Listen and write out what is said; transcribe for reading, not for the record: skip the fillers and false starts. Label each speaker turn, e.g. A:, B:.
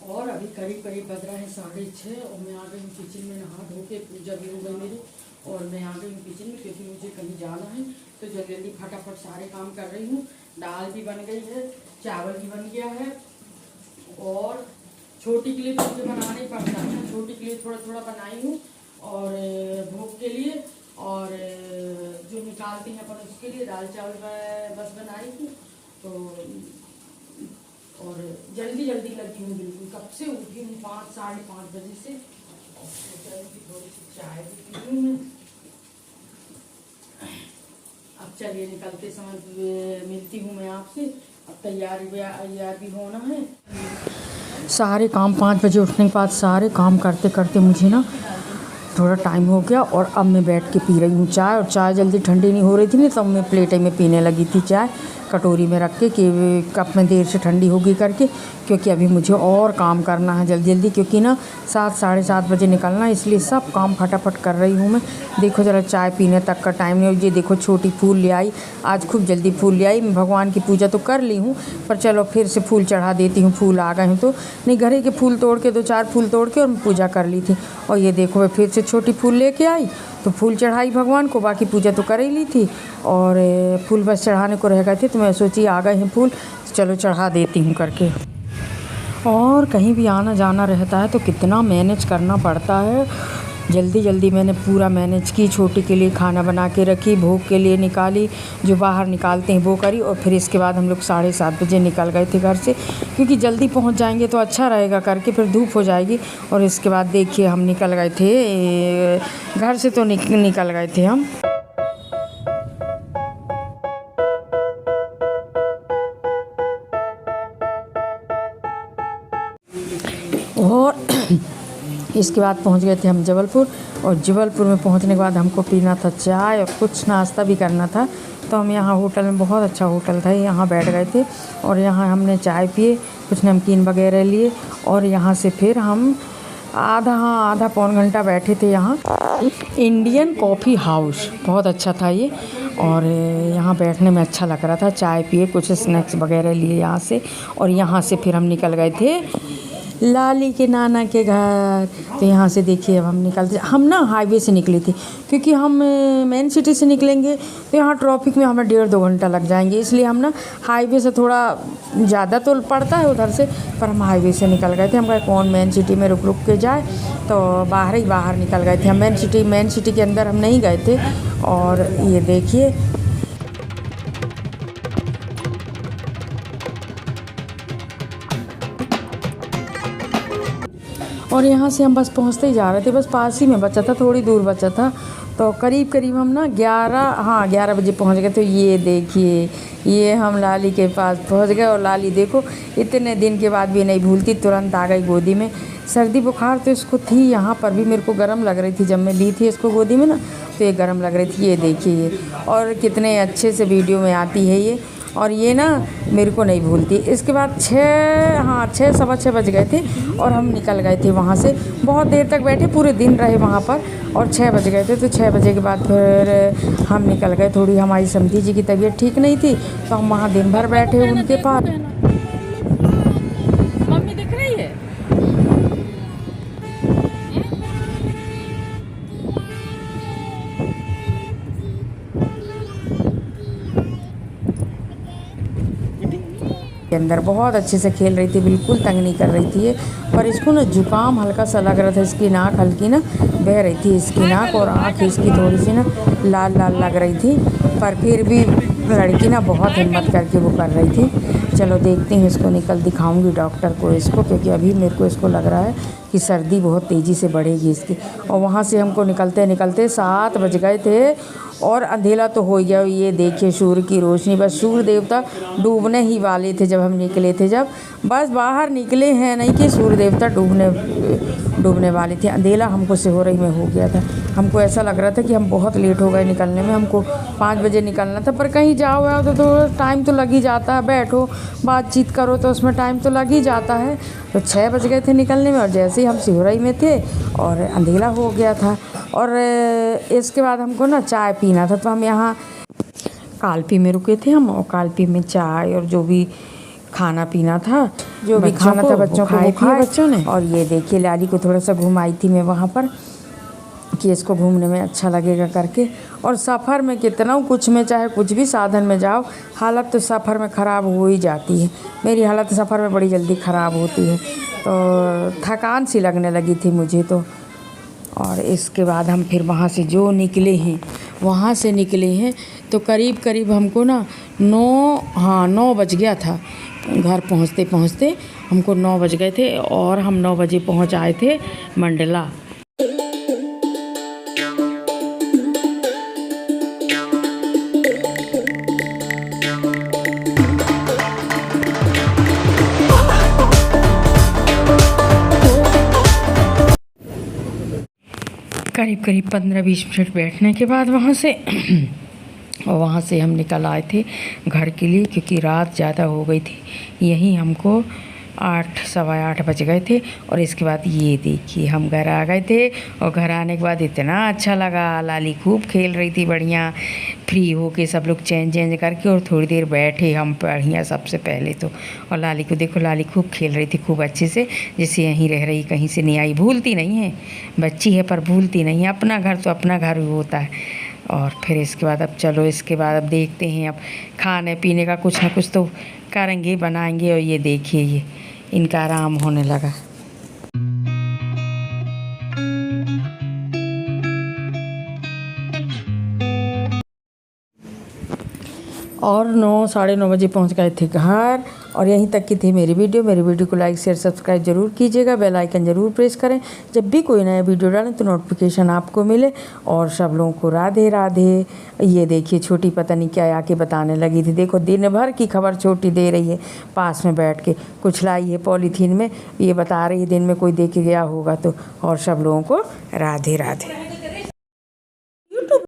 A: और अभी करीब करीब बज रहा है 6:30 और मैं आ गई हूँ किचन में, नहा धो के पूजा भी हो गई मेरी और मैं आ गई हूँ किचन में क्योंकि मुझे कहीं जाना है। तो जल्दी जल्दी फटाफट सारे काम कर रही हूँ। दाल भी बन गई है, चावल भी बन गया है और छोटी के लिए तो मुझे बनाना ही पड़ता है, छोटी के लिए थोड़ा थोड़ा बनाई हूँ और भोग के लिए और जो निकालते हैं अपन उसके लिए दाल चावल बस बनाई थी। तो और जल्दी जल्दी लगी हूँ बिल्कुल, कब से उठी हूँ 5 साढ़े 5 बजे से और थोड़ी सी चाय भी पी हूँ मैं। अब चलिए निकलते समय मिलती हूँ मैं आपसे। अब तैयारी भी होना है। सारे काम 5 बजे उठने के बाद सारे काम करते करते मुझे ना थोड़ा टाइम हो गया और अब मैं बैठ के पी रही हूँ चाय। और चाय जल्दी ठंडी नहीं हो रही थी ना, तब मैं प्लेट में पीने लगी थी चाय कटोरी में रख के कि कप में देर से ठंडी होगी करके, क्योंकि अभी मुझे और काम करना है जल्दी जल्दी, क्योंकि ना 7 साढ़े 7 बजे निकलना है, इसलिए सब काम फटाफट कर रही हूँ मैं। देखो ज़रा चाय पीने तक का टाइम नहीं। ये देखो छोटी फूल ले आई, आज खूब जल्दी फूल ले आई। मैं भगवान की पूजा तो कर ली हूँ पर चलो फिर से फूल चढ़ा देती हूँ, फूल आ गए हैं तो। नहीं, घरे के फूल तोड़ के 2-4 फूल तोड़ के और मैं पूजा कर ली थी। और ये देखो मैं फिर से छोटी फूल लेके आई तो फूल चढ़ाई भगवान को, बाकी पूजा तो कर ही ली थी और फूल बस चढ़ाने को रह गए थे। तो मैं सोची आ गए हैं फूल, चलो चढ़ा देती हूँ करके। और कहीं भी आना जाना रहता है तो कितना मैनेज करना पड़ता है। जल्दी जल्दी मैंने पूरा मैनेज की, छोटी के लिए खाना बना के रखी, भोग के लिए निकाली, जो बाहर निकालते हैं वो करी। और फिर इसके बाद हम लोग 7:30 बजे निकल गए थे घर से, क्योंकि जल्दी पहुंच जाएंगे तो अच्छा रहेगा करके, फिर धूप हो जाएगी। और इसके बाद देखिए हम निकल गए थे घर से, तो निकल गए थे हम। और इसके बाद पहुंच गए थे हम जबलपुर। और जबलपुर में पहुंचने के बाद हमको पीना था चाय और कुछ नाश्ता भी करना था। तो हम यहाँ होटल में, बहुत अच्छा होटल था, यहाँ बैठ गए थे और यहाँ हमने चाय पिए, कुछ नमकीन वगैरह लिए और यहाँ से फिर हम आधा पौन घंटा बैठे थे यहाँ। इंडियन कॉफ़ी हाउस बहुत अच्छा था ये और यहाँ बैठने में अच्छा लग रहा था। चाय पिए, कुछ स्नैक्स वगैरह लिए यहाँ से और यहाँ से फिर हम निकल गए थे लाली के नाना के घर। तो यहाँ से देखिए अब हम निकलते, हम ना हाईवे से निकली थी, क्योंकि हम मेन सिटी से निकलेंगे तो यहाँ ट्रैफिक में हमें 1.5-2 घंटा लग जाएंगे, इसलिए हम ना हाईवे से, थोड़ा ज़्यादा तो पड़ता है उधर से, पर हम हाईवे से निकल गए थे। हम कहे कौन मेन सिटी में रुक के जाए, तो बाहर निकल गए थे हम। मेन सिटी के अंदर हम नहीं गए थे। और ये देखिए और यहाँ से हम बस पहुँचते ही जा रहे थे, बस पास ही में बचा था, थोड़ी दूर बचा था। तो करीब हम ना 11 बजे पहुँच गए। तो ये देखिए ये हम लाली के पास पहुँच गए और लाली देखो इतने दिन के बाद भी नहीं भूलती, तुरंत आ गई गोदी में। सर्दी बुखार तो इसको थी, यहाँ पर भी मेरे को गर्म लग रही थी जब मैं ली थी इसको गोदी में ना, तो ये गर्म लग रही थी। ये देखिए ये, और कितने अच्छे से वीडियो में आती है ये, और ये ना मेरे को नहीं भूलती। इसके बाद 6 सवा 6 बज गए थे और हम निकल गए थे वहाँ से। बहुत देर तक बैठे, पूरे दिन रहे वहाँ पर और 6 बज गए थे। तो 6 बजे के बाद फिर हम निकल गए। थोड़ी हमारी समधी जी की तबीयत ठीक नहीं थी तो हम वहाँ दिन भर बैठे उनके पास। मम्मी दिख रही है? के अंदर बहुत अच्छे से खेल रही थी, बिल्कुल तंग नहीं कर रही थी ये। पर इसको ना जुकाम हल्का सा लग रहा था, इसकी नाक हल्की ना बह रही थी, इसकी नाक और आँख इसकी थोड़ी सी ना लाल लग रही थी। पर फिर भी लड़की ना बहुत हिम्मत करके वो कर रही थी। चलो देखते हैं, इसको निकल दिखाऊंगी डॉक्टर को इसको, क्योंकि अभी मेरे को इसको लग रहा है कि सर्दी बहुत तेज़ी से बढ़ेगी इसकी। और वहाँ से हमको निकलते 7 बज गए थे और अंधेरा तो हो गया। ये देखिए सूर्य की रोशनी, बस सूर्य देवता डूबने ही वाले थे जब हम निकले थे, जब बस बाहर निकले हैं नहीं कि सूर्य देवता डूबने वाले थे। अंधेरा हमको सिहोरई में हो गया था। हमको ऐसा लग रहा था कि हम बहुत लेट हो गए निकलने में, हमको 5 बजे निकलना था। पर कहीं जाओ तो टाइम तो लग ही जाता है, बैठो बातचीत करो तो उसमें टाइम तो लग ही जाता है। तो 6 बज गए थे निकलने में और जैसे ही हम सिहोरई में थे और अंधेरा हो गया था। और इसके बाद हमको ना चाय पीना था, तो हम यहाँ कालपी में रुके थे हम, और कालपी में चाय और जो भी खाना पीना था, जो भी खाना था बच्चों को खाए बच्चों ने। और ये देखिए लाली को थोड़ा सा घुमाई थी मैं वहाँ पर कि इसको घूमने में अच्छा लगेगा करके। और सफ़र में कितना कुछ में, चाहे कुछ भी साधन में जाओ, हालत तो सफ़र में ख़राब हो ही जाती है। मेरी हालत सफ़र में बड़ी जल्दी ख़राब होती है, तो थकान सी लगने लगी थी मुझे तो। और इसके बाद हम फिर वहाँ से जो निकले हैं, वहाँ से निकले हैं तो करीब करीब हमको ना 9 बज गया था। घर पहुँचते पहुँचते हमको 9 बज गए थे और हम 9 बजे पहुँच आए थे मंडला। करीब करीब 15-20 मिनट बैठने के बाद वहाँ से हम निकल आए थे घर के लिए, क्योंकि रात ज़्यादा हो गई थी। यहीं हमको 8 सवा 8 बज गए थे। और इसके बाद ये देखिए हम घर आ गए थे। और घर आने के बाद इतना अच्छा लगा, लाली खूब खेल रही थी बढ़िया, फ्री हो के सब लोग चेंज करके। और थोड़ी देर बैठे हम बढ़िया सबसे पहले तो। और लाली को देखो, लाली खूब खेल रही थी खूब अच्छे से, जैसे यहीं रह रही, कहीं से नहीं आई। भूलती नहीं है, बच्ची है पर भूलती नहीं है। अपना घर तो अपना घर होता है। और फिर इसके बाद अब चलो, इसके बाद अब देखते हैं, अब खाने पीने का कुछ ना कुछ तो करेंगे, बनाएंगे। और ये देखिए ये इनका आराम होने लगा। और 9 साढ़े 9 बजे पहुंच गए थे घर। और यहीं तक की थी मेरी वीडियो को लाइक शेयर सब्सक्राइब ज़रूर कीजिएगा, बेल आइकन ज़रूर प्रेस करें, जब भी कोई नया वीडियो डालें तो नोटिफिकेशन आपको मिले। और सब लोगों को राधे राधे। ये देखिए छोटी पता नहीं क्या आके बताने लगी थी, देखो दिन भर की खबर छोटी दे रही है पास में बैठ के। कुछ लाई है पॉलीथीन में, ये बता रही है दिन में कोई दे के गया होगा तो। और सब लोगों को राधे राधे।